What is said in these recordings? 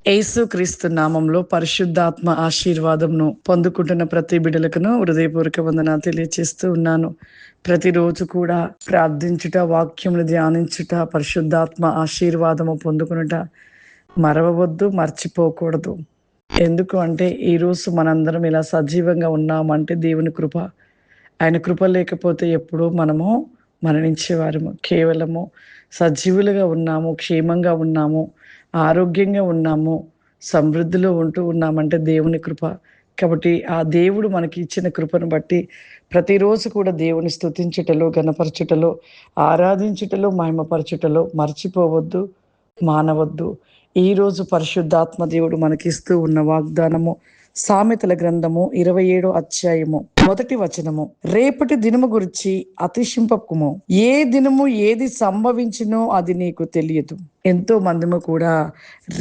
యేసుక్రీస్తు నామంలో పరిశుద్ధాత్మ ఆశీర్వాదంను పొందుకుంటున్న ప్రతి బిడ్డలకును హృదయపూర్వక వందనాలు తెలియచేస్తూ ఉన్నాను. ప్రతిరోజు కూడా ప్రార్థించుట, వాక్యములు ధ్యానించుట, పరిశుద్ధాత్మ ఆశీర్వాదము పొందుకునుట మరవవద్దు, మర్చిపోకూడదు. ఎందుకు అంటే ఈరోజు మనందరం ఇలా సజీవంగా ఉన్నామంటే దేవుని కృప. ఆయన కృప లేకపోతే ఎప్పుడూ మనము మరణించేవారము. కేవలము సజీవులుగా ఉన్నాము, క్షేమంగా ఉన్నాము, ఆరోగ్యంగా ఉన్నాము, సమృద్ధిలో ఉంటూ ఉన్నామంటే దేవుని కృప. కాబట్టి ఆ దేవుడు మనకి ఇచ్చిన కృపను బట్టి ప్రతిరోజు కూడా దేవుని స్తుతించుటలో, ఘనపరచుటలో, ఆరాధించుటలో, మహిమపరచుటలో మర్చిపోవద్దు, మానవద్దు. ఈరోజు పరిశుద్ధాత్మ దేవుడు మనకిస్తూ ఉన్న వాగ్దానము సామెతల గ్రంథము 27వ అధ్యాయము 1వ వచనము. రేపటి దినము గురించి అతిశింపకుము, ఏ దినము ఏది సంభవించినో అది నీకు తెలియదు. ఎంతో మందిము కూడా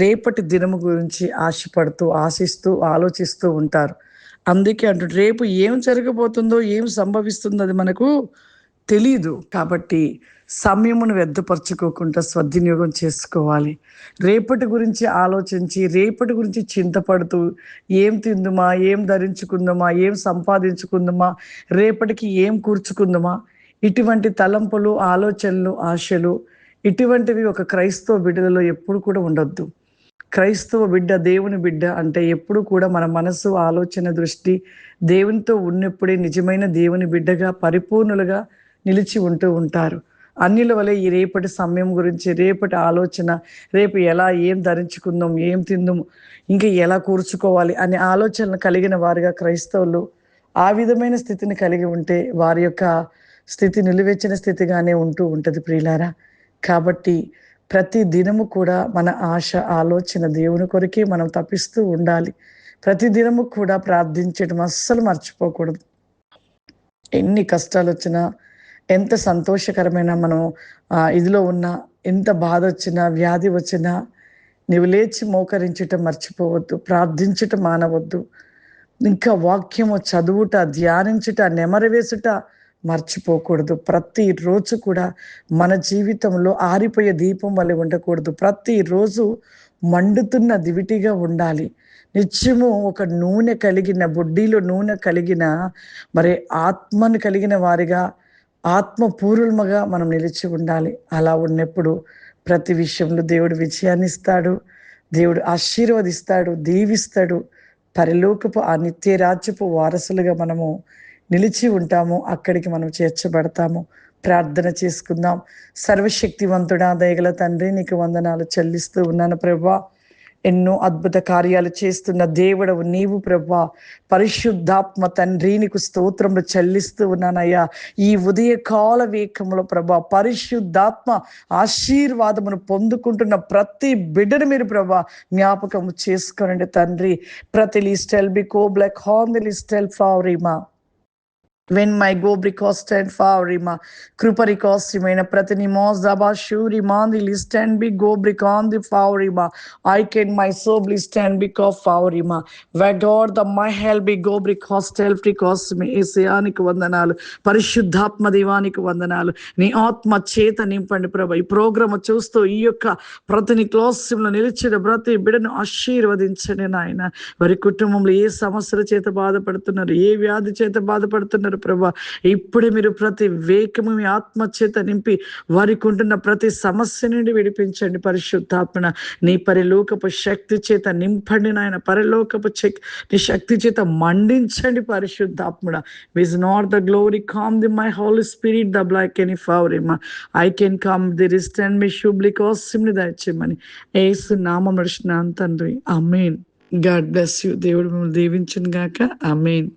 రేపటి దినము గురించి ఆశిస్తూ ఆలోచిస్తూ ఉంటారు. అందుకే అంటు రేపు ఏం జరగబోతుందో, ఏం సంభవిస్తుందో అది మనకు తెలీదు. కాబట్టి సమయమును వ్యర్థపరచుకోకుండా సద్వినియోగం చేసుకోవాలి. రేపటి గురించి ఆలోచించి, రేపటి గురించి చింతపడుతూ, ఏం తిందుమా, ఏం ధరించుకుందామా, ఏం సంపాదించుకుందామా, రేపటికి ఏం కూర్చుకుందామా, ఇటువంటి తలంపులు, ఆలోచనలు, ఆశలు ఇటువంటివి ఒక క్రైస్తవ బిడ్డలలో ఎప్పుడు కూడా ఉండొద్దు. క్రైస్తవ బిడ్డ, దేవుని బిడ్డ అంటే ఎప్పుడు కూడా మన మనసు, ఆలోచన, దృష్టి దేవునితో ఉన్నప్పుడే నిజమైన దేవుని బిడ్డగా, పరిపూర్ణులుగా నిలిచి ఉంటూ ఉంటారు. అన్నిల వలె ఈ రేపటి సమయం గురించి, రేపటి ఆలోచన, రేపు ఎలా ఏం ధరించుకుందాం, ఏం తిందాం, ఇంకా ఎలా కూర్చుకోవాలి అనే ఆలోచనలు కలిగిన వారిగా క్రైస్తవులు ఆ విధమైన స్థితిని కలిగి ఉంటే వారి యొక్క స్థితి నిలువెచ్చిన స్థితిగానే ఉంటూ ఉంటుంది ప్రియులారా. కాబట్టి ప్రతి దినము కూడా మన ఆశ, ఆలోచన దేవుని కొరకే మనం తప్పిస్తూ ఉండాలి. ప్రతి దినము కూడా ప్రార్థించడం అస్సలు మర్చిపోకూడదు. ఎన్ని కష్టాలు వచ్చినా, ఎంత సంతోషకరమైన మనం ఇదిలో ఉన్నా, ఎంత బాధ వచ్చినా, వ్యాధి వచ్చినా నీవు లేచి మోకరించటం మర్చిపోవద్దు, ప్రార్థించటం మానవద్దు. ఇంకా వాక్యము చదువుట, ధ్యానించుట, నెమరవేసుట మర్చిపోకూడదు. ప్రతిరోజు కూడా మన జీవితంలో ఆరిపోయే దీపం వలె ఉండకూడదు. ప్రతిరోజు మండుతున్న దివిటిగా ఉండాలి. నిత్యము ఒక నూనె కలిగిన బుడ్డీలో నూనె కలిగిన మరి ఆత్మను కలిగిన వారిగా, ఆత్మపూర్వముగా మనం నిలిచి ఉండాలి. అలా ఉన్నప్పుడు ప్రతి విషయంలో దేవుడు విజయాన్ని ఇస్తాడు, దేవుడు ఆశీర్వదిస్తాడు, దీవిస్తాడు. పరలోకపు ఆ నిత్య రాజ్యపు వారసులుగా మనము నిలిచి ఉంటాము. అక్కడికి మనం చేర్చబడతాము. ప్రార్థన చేసుకుందాం. సర్వశక్తివంతుడా, దయగల తండ్రి, నీకు వందనాలు చెల్లిస్తూ ఉన్నాను ప్రభువా. ఎన్నో అద్భుత కార్యాలు చేస్తున్న దేవుడవు నీవు ప్రభువా. పరిశుద్ధాత్మ తండ్రి, నీకు స్తోత్రములు చెల్లిస్తూ ఉన్నానయ్యా. ఈ ఉదయకాల వేకములో ప్రభా పరిశుద్ధాత్మ ఆశీర్వాదమును పొందుకుంటున్న ప్రతి బిడ్డను మీరు ప్రభా జ్ఞాపకము చేసుకోనండి తండ్రి. ప్రతి లిస్టెల్ బికో బ్లాక్ హార్న్ ది లిస్టెల్ ఫావరిమా when my go bricost and favrima kruparikostimaina pratinimos daba shuri mandi list and be go bricon the favrima I can my soul list and be of favrima vador the my hell be go bricostel fricostme esianiku vandanalu పరిశుద్ధాత్మ దీవానికి వందనాలు. నీ ఆత్మ చేత నింపండి ప్రభా. ఈ programme చూస్తూ ఈ యొక్క ప్రతిని క్లాస్లో నిలిచిన ప్రతి బిడ్డను ఆశీర్వదించండి నాయన. వారి కుటుంబంలో ఏ సమస్యల చేత బాధపడుతున్నారు, ఏ వ్యాధి చేత బాధపడుతున్నారు ప్రభా, ఇప్పుడే మీరు ప్రతి వేకము మీ ఆత్మ చేత నింపి వారికి ఉంటున్న ప్రతి సమస్య నుండి విడిపించండి. పరిశుద్ధాత్మన నీ పరిలోకపు శక్తి చేత నింపండి నాయన. పరిలోకపు నీ శక్తి చేత మండించండి పరిశుద్ధాత్ముడ. విజ్ నాట్ the glory come the my holy spirit ద బ్లాక్ ఎనీ ఫావరిమా ఐ కెన్ కమ్ ది రిస్టెండ్ మీ షుబ్లీ కాసిమ్ని దయచేయమని యేసు నామమున అడుగుచున్నాను తండ్రి. ఆమేన్. God bless you. దేవుడు మిమ్మల్ని దీవించును గాక. ఆమేన్.